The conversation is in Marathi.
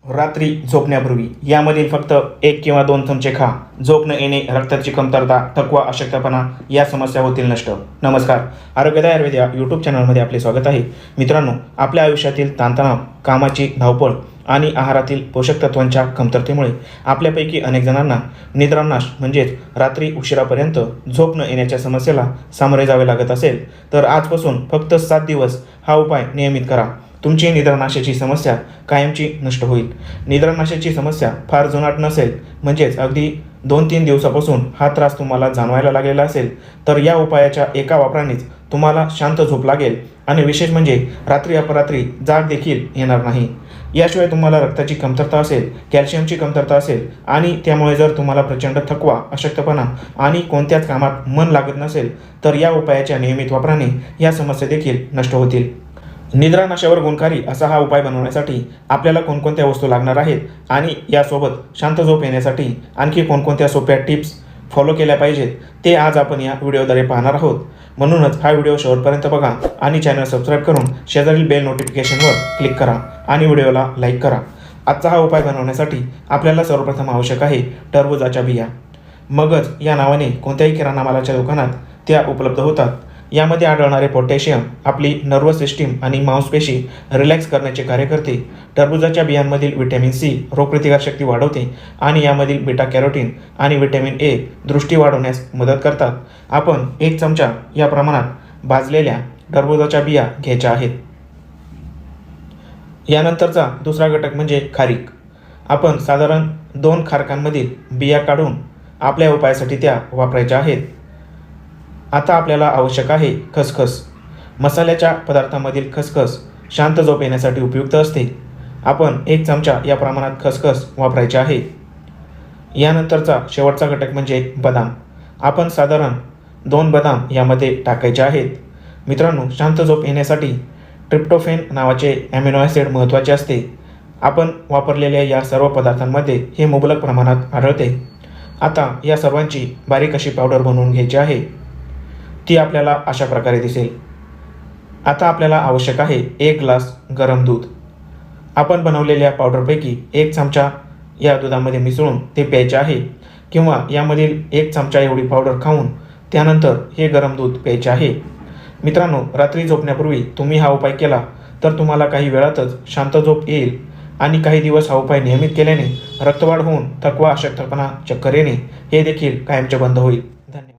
रात्री झोपण्यापूर्वी यामधील फक्त 1 किंवा 2 चमचे खा. झोप न येणे, रक्ताची कमतरता, थकवा, अशक्तपणा या समस्या होतील नष्ट. नमस्कार, आरोग्यदायी आयुर्वेद या यूट्यूब चॅनलमध्ये आपले स्वागत आहे. मित्रांनो, आपल्या आयुष्यातील ताणतणाव, कामाची धावपळ आणि आहारातील पोषक तत्वांच्या कमतरतेमुळे आपल्यापैकी अनेक जणांना निद्रानाश म्हणजेच रात्री उशिरापर्यंत झोप न येण्याच्या समस्येला सामोरे जावे लागत असेल तर आजपासून फक्त 7 दिवस हा उपाय नियमित करा. तुमची निद्रानाशाची समस्या कायमची नष्ट होईल. निद्रानाशाची समस्या फार जुनाट नसेल, म्हणजेच अगदी 2-3 दिवसापासून हा त्रास तुम्हाला जाणवायला लागलेला असेल तर या उपायाच्या एका वापरानेच तुम्हाला शांत झोप लागेल आणि विशेष म्हणजे रात्री अपरात्री जाग देखील येणार नाही. याशिवाय तुम्हाला रक्ताची कमतरता असेल, कॅल्शियमची कमतरता असेल आणि त्यामुळे जर तुम्हाला प्रचंड थकवा, अशक्तपणा आणि कोणत्याच कामात मन लागत नसेल तर या उपायाच्या नियमित वापराने या समस्या देखील नष्ट होतील. निद्रानाशावर गुणकारी असा हा उपाय बनवण्यासाठी आपल्याला कोणकोणत्या वस्तू लागणार आहेत आणि यासोबत शांत झोप येण्यासाठी आणखी कोणकोणत्या सोप्या टिप्स फॉलो केल्या पाहिजेत ते आज आपण या व्हिडिओद्वारे पाहणार आहोत. म्हणूनच हा व्हिडिओ शेवटपर्यंत बघा आणि चॅनल सबस्क्राईब करून शेजारील बेल नोटिफिकेशनवर क्लिक करा आणि व्हिडिओला लाईक करा. आजचा हा उपाय बनवण्यासाठी आपल्याला सर्वप्रथम आवश्यक आहे टरबुजाच्या बिया. मगज या नावाने कोणत्याही किराणा मालाच्या दुकानात त्या उपलब्ध होतात. यामध्ये आढळणारे पोटॅशियम आपली नर्वस सिस्टीम आणि मांसपेशी रिलॅक्स करण्याचे कार्य करते. टरबुजाच्या बियांमधील व्हिटॅमिन सी रोगप्रतिकारशक्ती वाढवते आणि यामधील बीटा कॅरोटीन आणि व्हिटॅमिन ए दृष्टी वाढवण्यास मदत करतात. आपण 1 चमचा या प्रमाणात भाजलेल्या टरबुजाच्या बिया घ्यायच्या आहेत. यानंतरचा दुसरा घटक म्हणजे खारीक. आपण साधारण 2 खारकांमधील बिया काढून आपल्या उपायासाठी त्या वापरायच्या आहेत. आता आपल्याला आवश्यक आहे खसखस. मसाल्याच्या पदार्थांमधील खसखस शांत झोप येण्यासाठी उपयुक्त असते. आपण 1 चमचा या प्रमाणात खसखस वापरायचे आहे. यानंतरचा शेवटचा घटक म्हणजे बदाम. आपण साधारण 2 बदाम यामध्ये टाकायचे आहेत. मित्रांनो, शांत झोप येण्यासाठी ट्रिप्टोफॅन नावाचे ॲमिनो ॲसिड महत्त्वाचे असते. आपण वापरलेल्या या सर्व पदार्थांमध्ये हे मुबलक प्रमाणात आढळते. आता या सर्वांची बारीक अशी पावडर बनवून घ्यायची आहे. ती आपल्याला अशा प्रकारे दिसेल. आता आपल्याला आवश्यक आहे 1 ग्लास गरम दूध. आपण बनवलेल्या पावडरपैकी 1 चमचा या दुधामध्ये मिसळून ते प्यायचे आहे किंवा यामधील 1 चमचा एवढी पावडर खाऊन त्यानंतर हे गरम दूध प्यायचे आहे. मित्रांनो, रात्री झोपण्यापूर्वी तुम्ही हा उपाय केला तर तुम्हाला काही वेळातच शांत झोप येईल आणि काही दिवस हा उपाय नियमित केल्याने रक्तवाढ होऊन थकवा, अशक्तपणा, चक्कर येणे हे देखील कायमचे बंद होईल. धन्यवाद.